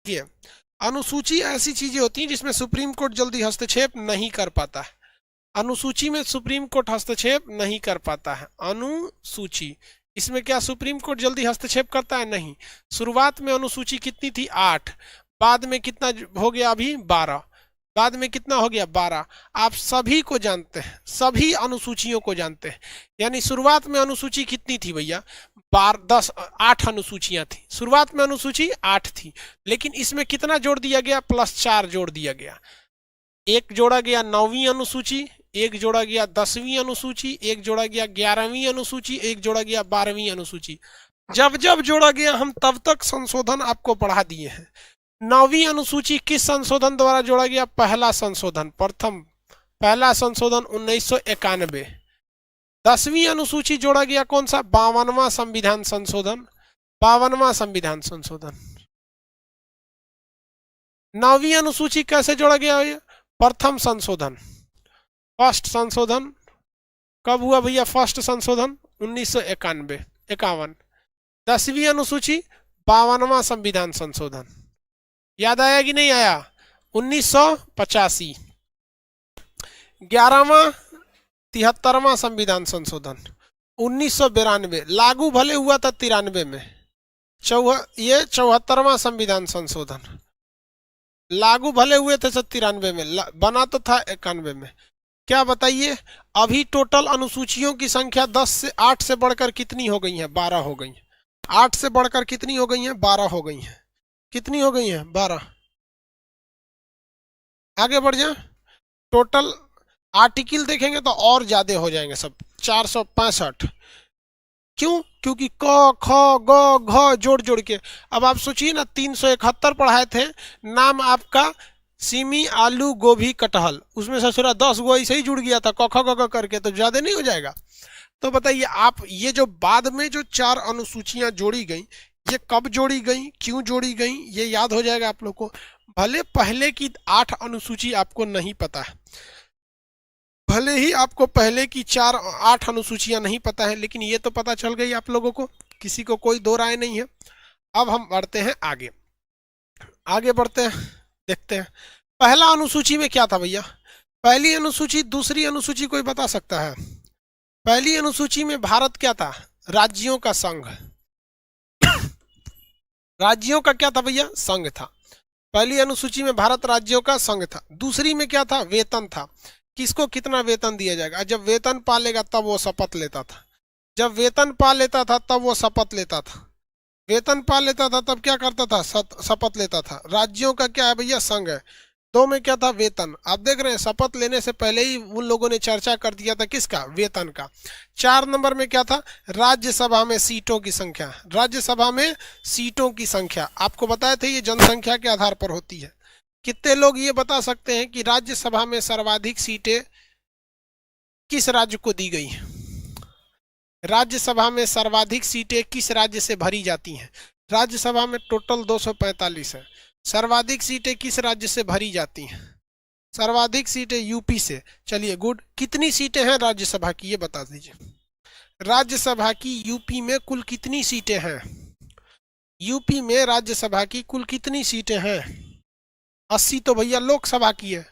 देखिए, अनुसूची ऐसी चीजें होती हैं जिसमें सुप्रीम कोर्ट जल्दी हस्तक्षेप नहीं कर पाता है। अनुसूची में सुप्रीम कोर्ट हस्तक्षेप नहीं कर पाता है। अनुसूची, इसमें क्या सुप्रीम कोर्ट जल्दी हस्तक्षेप करता है? नहीं। शुरुआत में अनुसूची कितनी थी? 8, बाद में कितना हो गया? अभी 12, बाद में कितना हो गया? 12। आप सभी को जानते हैं, सभी अनुसूचियों को जानते हैं। यानी शुरुआत में अनुसूची कितनी थी भैया? 8 अनुसूचियां थी शुरुआत में, अनुसूची 8 थी, लेकिन इसमें कितना जोड़ दिया गया? +4 जोड़ दिया गया। एक जोड़ा गया 9वीं अनुसूची, एक जोड़ा गया 10वीं अनुसूची, एक जोड़ा गया 11वीं अनुसूची, एक जोड़ा गया 12वीं अनुसूची। जब जब जोड़ा गया हम तब तक संशोधन आपको पढ़ा दिए हैं। 9वीं अनुसूची किस संशोधन द्वारा जोड़ा गया? पहला संशोधन, प्रथम पहला संशोधन 1991। 10वीं अनुसूची जोड़ा गया कौन सा? 52वां संविधान संशोधन, 52वां संविधान संशोधन। 9वीं अनुसूची कैसे जोड़ा गया? प्रथम संशोधन, फर्स्ट संशोधन। कब हुआ भैया फर्स्ट संशोधन? 1951। 10वीं अनुसूची 52वां संविधान संशोधन। याद आया कि नहीं आया? 1985। 11वां 73वां संविधान संशोधन 1992। लागू भले हुआ था 93 में। ये 74वां संविधान संशोधन, लागू भले हुए थे 93 में, बना तो था 91 में। क्या बताइए, अभी टोटल अनुसूचियों की संख्या 8 से बढ़कर कितनी हो गई है? 12 हो गई है। 8 से बढ़कर कितनी हो गई है? 12 हो गई है। कितनी हो गई है? 12। आगे बढ़ जाए, टोटल आर्टिकल देखेंगे तो और ज्यादा हो जाएंगे सब, 465। क्यों? क्योंकि क ख ग घ जोड़ जोड़ के। अब आप सोचिए ना, 371 पढ़ाए थे, नाम आपका सिमी आलू गोभी कटहल, उसमें से सिर्फ 10 गो ऐसे ही जुड़ गया था क ख ग घ करके, तो ज्यादा नहीं हो जाएगा? तो बताइए आप, ये जो बाद में जो 4 अनुसूचियां जोड़ी गई, ये कब जोड़ी गई, क्यों जोड़ी गई, ये याद हो जाएगा आप लोग को। भले पहले की 8 अनुसूची आपको नहीं पता है, भले ही आपको पहले की 8 अनुसूचियां नहीं पता है, लेकिन ये तो पता चल गई आप लोगों को, किसी को कोई दो राय नहीं है। अब हम बढ़ते हैं आगे, आगे बढ़ते हैं, देखते हैं पहला अनुसूची में क्या था भैया। पहली अनुसूची, दूसरी अनुसूची कोई बता सकता है? पहली अनुसूची में भारत क्या था? राज्यों का संघ। राज्यों का क्या था भैया? संघ था। पहली अनुसूची में भारत राज्यों का संघ था। दूसरी में क्या था? वेतन था। किसको कितना वेतन दिया जाएगा। जब वेतन पा लेगा तब वो शपथ लेता था, जब वेतन पा लेता था तब वो शपथ लेता था, वेतन पा लेता था तब क्या करता था? शपथ लेता था। राज्यों का क्या है भैया? संघ है। 2 में क्या था? वेतन। आप देख रहे हैं, शपथ लेने से पहले ही उन लोगों ने चर्चा कर दिया था किसका? वेतन का। 4 नंबर में क्या था? राज्यसभा में सीटों की संख्या। राज्यसभा में सीटों की संख्या आपको बताए थे, ये जनसंख्या के आधार पर होती है। कितने लोग ये बता सकते हैं कि राज्यसभा में सर्वाधिक सीटें किस राज्य को दी गई हैं? राज्यसभा में सर्वाधिक सीटें किस राज्य से भरी जाती हैं? राज्यसभा में टोटल 245 है, सर्वाधिक सीटें किस राज्य से भरी जाती हैं? सर्वाधिक सीटें यूपी से। चलिए गुड। कितनी सीटें हैं राज्यसभा की, ये बता दीजिए। राज्यसभा की यूपी में कुल कितनी सीटें हैं? यूपी में राज्यसभा की कुल कितनी सीटें हैं? 80 तो भैया लोकसभा की है,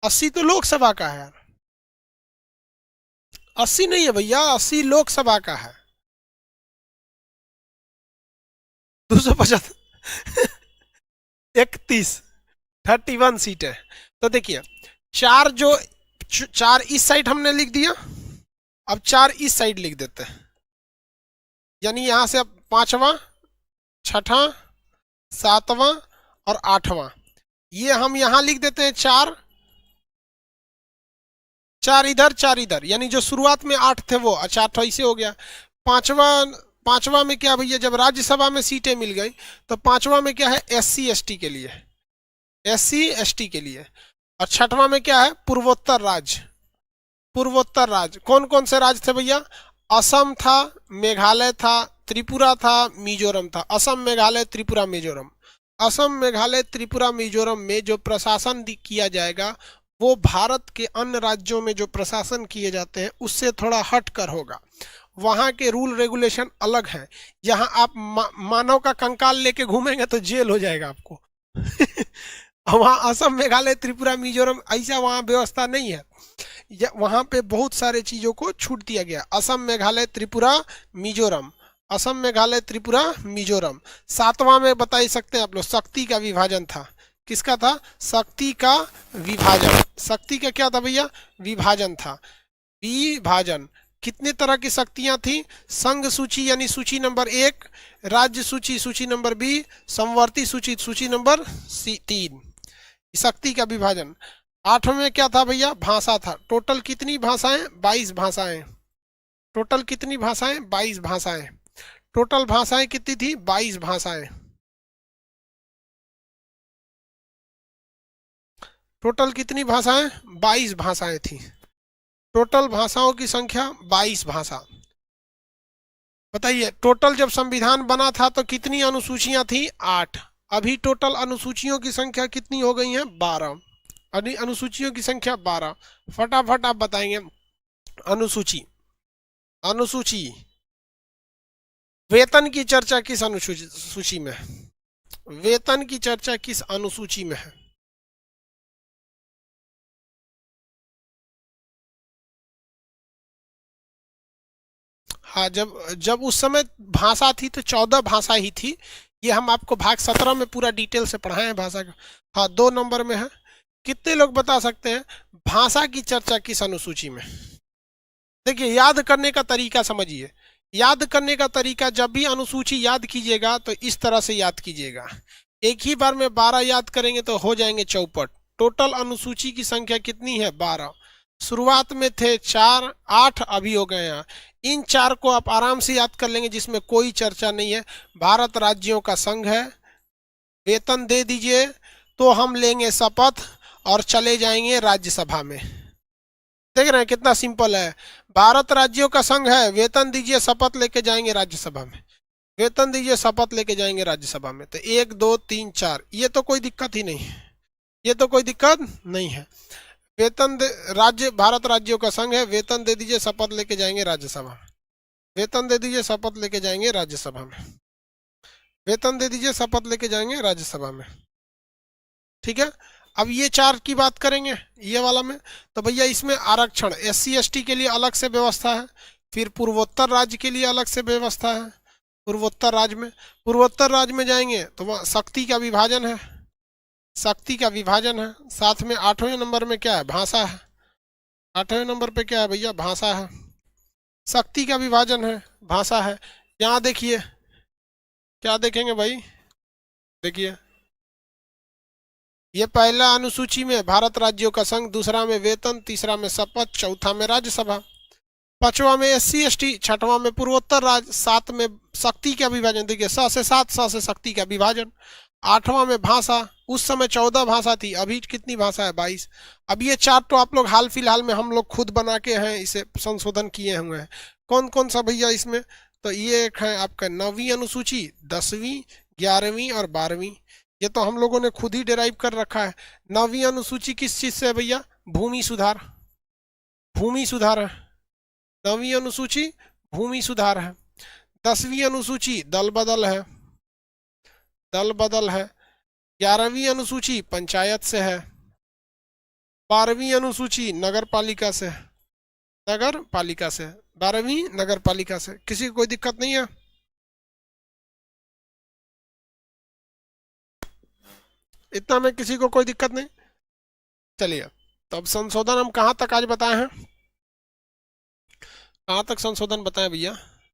80 तो लोकसभा का है यार। 80 नहीं है भैया, 80 लोकसभा का है। 250 31 सीटें। तो देखिए, 4 इस साइड हमने लिख दिया, अब 4 इस साइड लिख देते हैं, यानी यहां से अब 5वां, 6वां, 7वां और 8वां, ये हम यहां लिख देते हैं 4 इधर 4 इधर, यानी जो शुरुआत में 8 थे वो 4 ऐसे हो गया। 5वां में क्या भैया, जब राज्यसभा में सीटें मिल गई तो 5वां में क्या है? SC ST के लिए, SC ST के लिए। और 6वां में क्या है? पूर्वोत्तर राज्य। पूर्वोत्तर राज्य कौन कौन से राज्य थे भैया? असम था, मेघालय था, त्रिपुरा था, मिजोरम था। असम, मेघालय, त्रिपुरा, मिजोरम। असम, मेघालय, त्रिपुरा, मिजोरम में जो प्रशासन किया जाएगा वो भारत के अन्य राज्यों में जो प्रशासन किए जाते हैं उससे थोड़ा हट कर होगा। वहां के रूल रेगुलेशन अलग है। यहाँ आप मानव का कंकाल लेके घूमेंगे तो जेल हो जाएगा आपको। वहाँ असम, मेघालय, त्रिपुरा, मिजोरम ऐसा वहाँ व्यवस्था नहीं है। वहां पे बहुत सारे चीजों को छूट दिया गया। असम, मेघालय, त्रिपुरा, मिजोरम, असम, मेघालय, त्रिपुरा, मिजोरम। सातवां में बता सकते हैं आप लोग, शक्ति का विभाजन था। किसका था? शक्ति का विभाजन। शक्ति का क्या था भैया? विभाजन था। विभाजन। कितने तरह की शक्तियां थी? संघ सूची यानी सूची नंबर 1, राज्य सूची सूची नंबर 2, समवर्ती सूची सूची नंबर 3। शक्ति का विभाजन। 8वें में क्या था भैया? भाषा था। टोटल कितनी भाषाएं? 22 भाषाएं। टोटल कितनी भाषाएं? 22 भाषाएं। टोटल भाषाएं कितनी थी? 22 भाषाएं। टोटल कितनी भाषाएं? 22 भाषाएं थी। टोटल भाषाओं की संख्या 22 भाषा। बताइए, टोटल जब संविधान बना था तो कितनी अनुसूचियां थी? 8। अभी टोटल अनुसूचियों की संख्या कितनी हो गई है? 12। अभी अनुसूचियों की संख्या 12। फटाफट आप बताएंगे। अनुसूची, अनुसूची। वेतन की चर्चा किस अनुसूची में है? वेतन की चर्चा किस अनुसूची में है? हाँ, जब जब उस समय भाषा थी तो 14 भाषा ही थी। ये हम आपको भाग 17 में पूरा डिटेल से पढ़ाए हैं भाषा का। हाँ, 2 नंबर में है। कितने लोग बता सकते हैं भाषा की चर्चा किस अनुसूची में? देखिए, याद करने का तरीका समझिए। याद करने का तरीका, जब भी अनुसूची याद कीजिएगा तो इस तरह से याद कीजिएगा। एक ही बार में 12 याद करेंगे तो हो जाएंगे चौपट। टोटल अनुसूची की संख्या कितनी है? 12। शुरुआत में थे 4, 8 अभी हो गए हैं। इन 4 को आप आराम से याद कर लेंगे, जिसमें कोई चर्चा नहीं है। भारत राज्यों का संघ है। वेतन दे दीजिए तो हम लेंगे शपथ और चले जाएंगे राज्यसभा में। देख रहे हैं कितना सिंपल है। भारत राज्यों का संघ है, वेतन दीजिए, शपथ लेके जाएंगे राज्यसभा में। वेतन दीजिए, शपथ लेके जाएंगे राज्यसभा में। तो 1 2 3 4, ये तो कोई दिक्कत ही नहीं है। ये तो कोई दिक्कत नहीं है। वेतन दे, राज्य, भारत राज्यों का संघ है, वेतन दे दीजिए, शपथ लेके जाएंगे राज्यसभा में। वेतन दे दीजिए, शपथ लेके जाएंगे राज्यसभा में। वेतन दे दीजिए, शपथ लेके जाएंगे राज्यसभा में। ठीक है। अब ये 4 की बात करेंगे, ये वाला में। तो भैया इसमें आरक्षण, SC ST के लिए अलग से व्यवस्था है। फिर पूर्वोत्तर राज्य के लिए अलग से व्यवस्था है। पूर्वोत्तर राज्य में जाएंगे तो वहाँ शक्ति का विभाजन है। शक्ति का विभाजन है। साथ में 8वें नंबर में क्या है? भाषा है। 8वें नंबर पे क्या है भैया? भाषा है। शक्ति का विभाजन है, भाषा है। यहाँ देखिए, क्या देखेंगे भाई? देखिए, ये पहला अनुसूची में भारत राज्यों का संघ, दूसरा में वेतन, तीसरा में शपथ, चौथा में राज्यसभा, 5वां में SC ST, 6वां में पूर्वोत्तर राज्य, 7 में शक्ति का विभाजन। देखिए, 6 से 7, 6 से शक्ति का विभाजन। 8वां में भाषा। उस समय 14 भाषा थी, अभी कितनी भाषा है? 22। अब ये 4 तो आप लोग हाल फिलहाल में हम लोग खुद बना के हैं, इसे संशोधन किए हुए हैं। कौन कौन सा भैया इसमें? तो ये एक है आपका 9वीं अनुसूची, 10वीं, 11वीं और 12वीं। ये तो हम लोगों ने खुद ही डिराइव कर रखा है। 9वीं अनुसूची किस चीज से है भैया? भूमि सुधार। भूमि सुधार है 9वीं अनुसूची, भूमि सुधार है। 10वीं अनुसूची दल बदल है। दल बदल है। 11वीं अनुसूची पंचायत से है। 12वीं अनुसूची नगर पालिका से है। नगर पालिका से। 12वीं नगर पालिका से। किसी को कोई दिक्कत नहीं है? इतना में किसी को कोई दिक्कत नहीं? चलिए, तो अब संशोधन हम कहाँ तक आज बताए हैं? कहाँ तक संशोधन बताएं भैया?